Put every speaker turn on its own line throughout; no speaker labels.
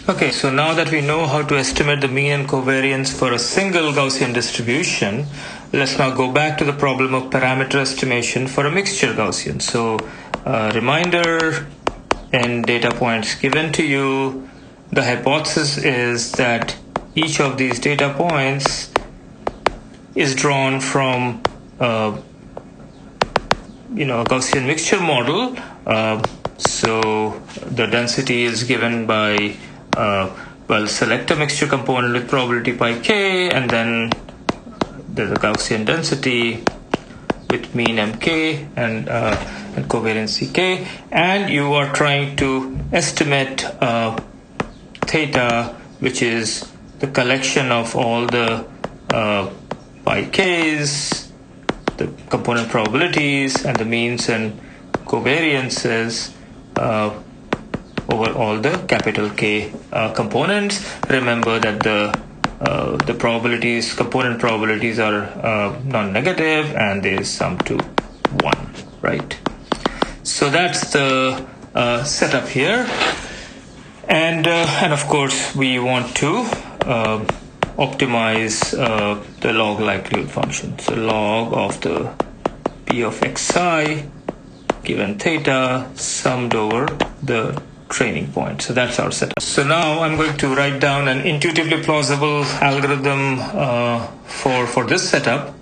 Okay, so now that we know how to estimate the mean and covariance for a single Gaussian distribution, let's now go back to the problem of parameter estimation for a mixture Gaussian. So, reminder, in data points given to you, the hypothesis is that each of these data points is drawn from a Gaussian mixture model. So the density is given by select a mixture component with probability pi k, and then there's a Gaussian density with mean mk and covariance ck, and you are trying to estimate theta, which is the collection of all the pi k's, the component probabilities, and the means and covariances over all the capital K components. Remember that the probabilities, component probabilities, are non-negative and they sum to 1, right? So that's the setup here, and of course we want to optimize the log likelihood function. So log of the p of xi given theta summed over the training point. So that's our setup. So now I'm going to write down an intuitively plausible algorithm for this setup,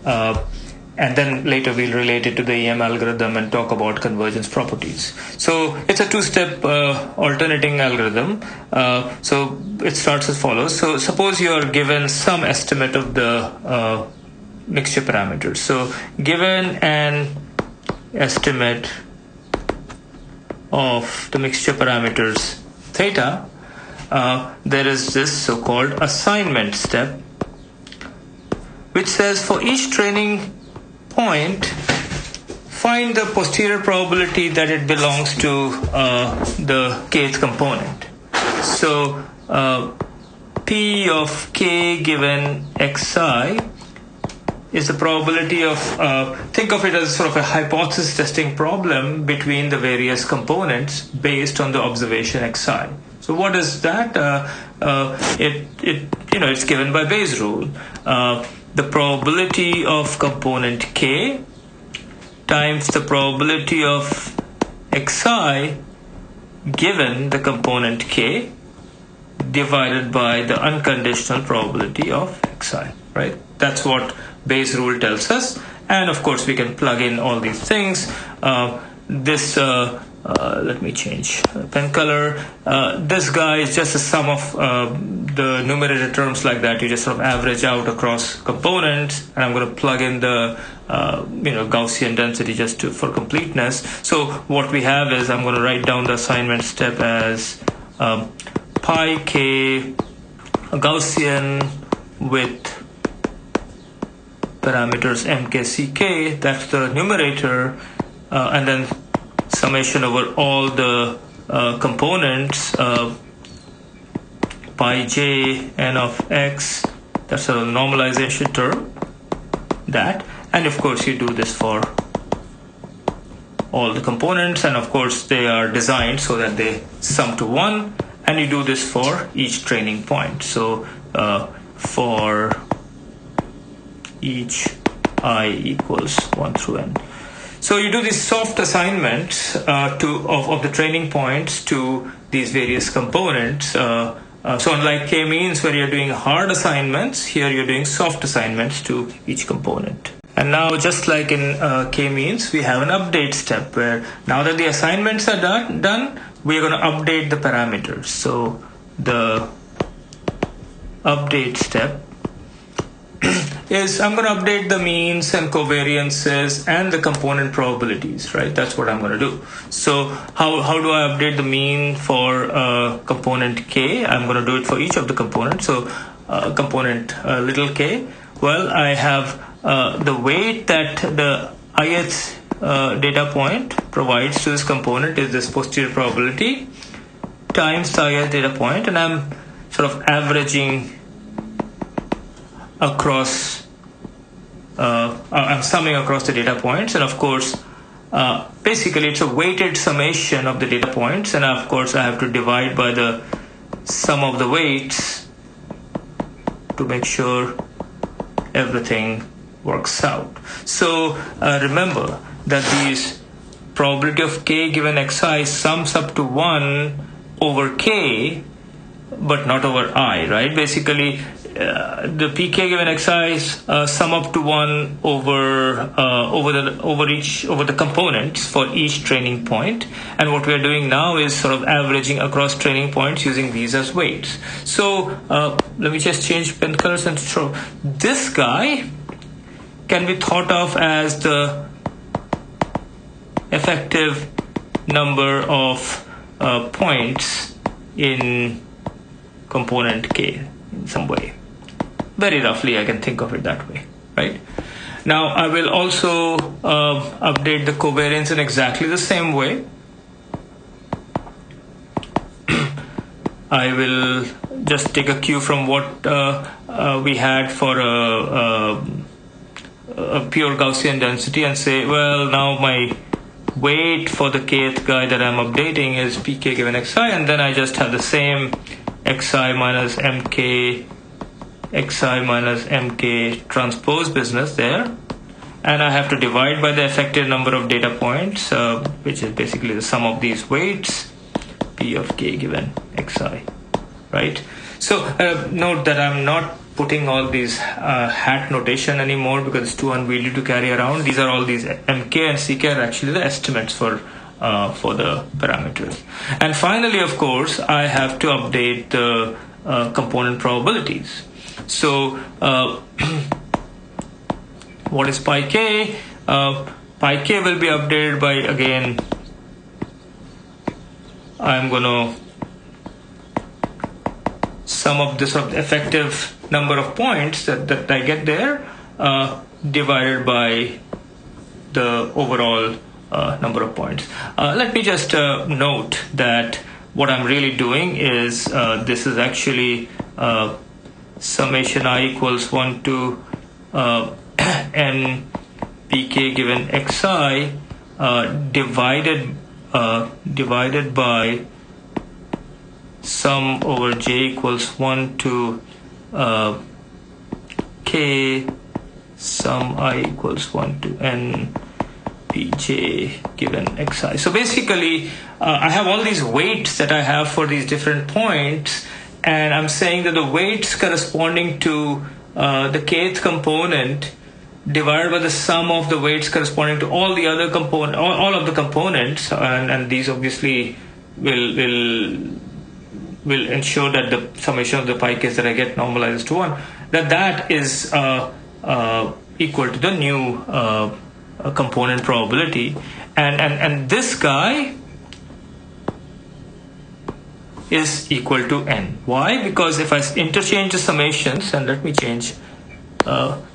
and then later we'll relate it to the EM algorithm and talk about convergence properties. So it's a two-step alternating algorithm. So it starts as follows. So suppose you are given some estimate of the mixture parameters. So given an estimate of the mixture parameters theta, there is this so-called assignment step, which says for each training point, find the posterior probability that it belongs to the kth component. So p of k given xi is the probability of, think of it as sort of a hypothesis testing problem between the various components based on the observation xi. So what is that? It's given by Bayes' rule. The probability of component k times the probability of xi given the component k divided by the unconditional probability of xi, right? That's what Bayes' rule tells us, and of course we can plug in all these things. Let me change pen color. This guy is just a sum of the numerator terms like that. You just sort of average out across components, and I'm going to plug in the Gaussian density just for completeness. So what we have is, I'm going to write down the assignment step as pi k Gaussian with parameters mk, ck, that's the numerator, and then summation over all the components, pi j n of x, that's a normalization term, that, and of course you do this for all the components, and of course they are designed so that they sum to 1, and you do this for each training point. So for each I equals 1 through n. So you do these soft assignments of the training points to these various components. So unlike k-means where you're doing hard assignments, here you're doing soft assignments to each component. And now, just like in k-means, we have an update step where now that the assignments are done, we're going to update the parameters. So the update step is, I'm going to update the means and covariances and the component probabilities, right? That's what I'm going to do. So how do I update the mean for component k? I'm going to do it for each of the components. So component little k, well, I have the weight that the ith data point provides to this component is this posterior probability times the ith data point, and I'm sort of averaging across, I'm summing across the data points, and of course basically it's a weighted summation of the data points, and of course I have to divide by the sum of the weights to make sure everything works out. So remember that these probability of k given xi sums up to 1 over k, but not over I, right? Basically, the pk given xi sum up to 1 over the components for each training point, and what we are doing now is sort of averaging across training points using these as weights. So let me just change pen colors and show. This guy can be thought of as the effective number of points in component k in some way. Very roughly, I can think of it that way, right? Now, I will also update the covariance in exactly the same way. I will just take a cue from what we had for a pure Gaussian density and say, well, now my weight for the kth guy that I'm updating is pk given xi, and then I just have the same xi minus mk transpose business there, and I have to divide by the effective number of data points, which is basically the sum of these weights, p of k given xi, right? So note that I'm not putting all these hat notation anymore because it's too unwieldy to carry around. These are all these mk and ck are actually the estimates for the parameters. And finally, of course, I have to update the component probabilities. So what is pi k? Pi k will be updated by, again, I'm going to sum up this of the effective number of points that I get there divided by the overall number of points. Let me just note that what I'm really doing is this is actually summation I equals 1 to n pk given xi divided by sum over j equals 1 to k sum I equals 1 to n pj given xi. So basically, I have all these weights that I have for these different points, and I'm saying that the weights corresponding to the kth component divided by the sum of the weights corresponding to all the other component, all of the components, and these obviously will ensure that the summation of the pi k's that I get normalizes to 1, that is equal to the new component probability, and this guy is equal to n. Why? Because if I interchange the summations, and let me change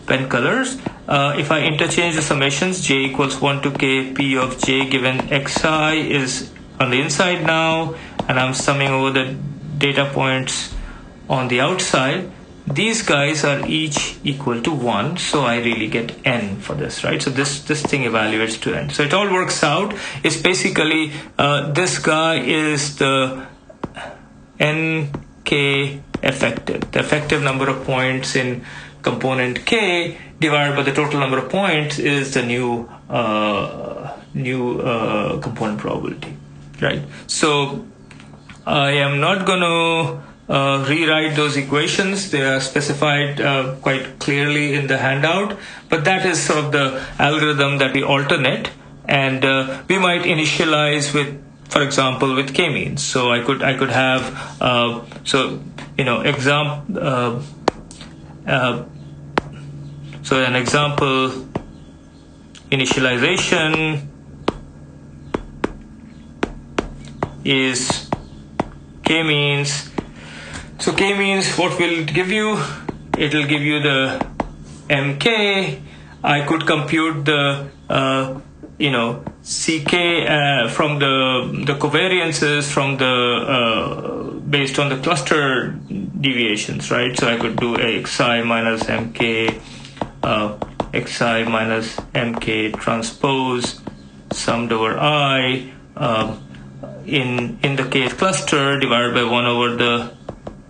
pen colors, if I interchange the summations, j equals 1 to k p of j given xi is on the inside now, and I'm summing over the data points on the outside. These guys are each equal to 1, so I really get n for this, right? So this thing evaluates to n. So it all works out. It's basically this guy is the nk effective, the effective number of points in component k divided by the total number of points is the new component probability, right? So I am not going to rewrite those equations. They are specified quite clearly in the handout, but that is sort of the algorithm that we alternate, and we might initialize with, for example, with k-means. So I could have so an example initialization is k-means. So k-means, what will it give you? It will give you the mk. I could compute the ck from the covariances from the based on the cluster deviations, right? So I could do xi minus mk, xi minus mk transpose summed over I, in the kth cluster divided by 1 over the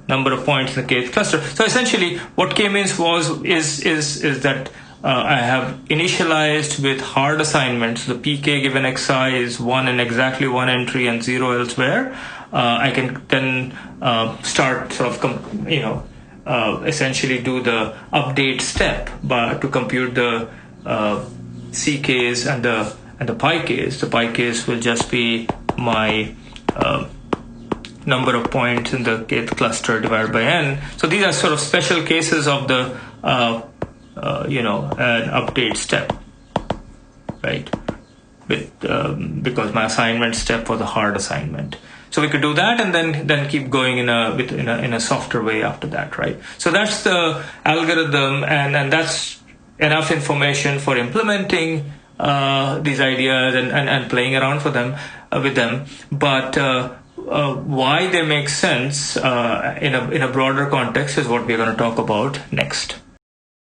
number of points in the kth cluster. So essentially, what k-means is that I have initialized with hard assignments. The pk given xi is 1 in exactly one entry and 0 elsewhere. I can then start sort of essentially do the update step to compute the ck's and the pi k's. The pi k's will just be my number of points in the kth cluster divided by n. So these are sort of special cases of the an update step, right? Because my assignment step was a hard assignment. So we could do that and then keep going in a softer way after that, right? So that's the algorithm, and that's enough information for implementing these ideas and playing around with them. But why they make sense in a broader context is what we're going to talk about next.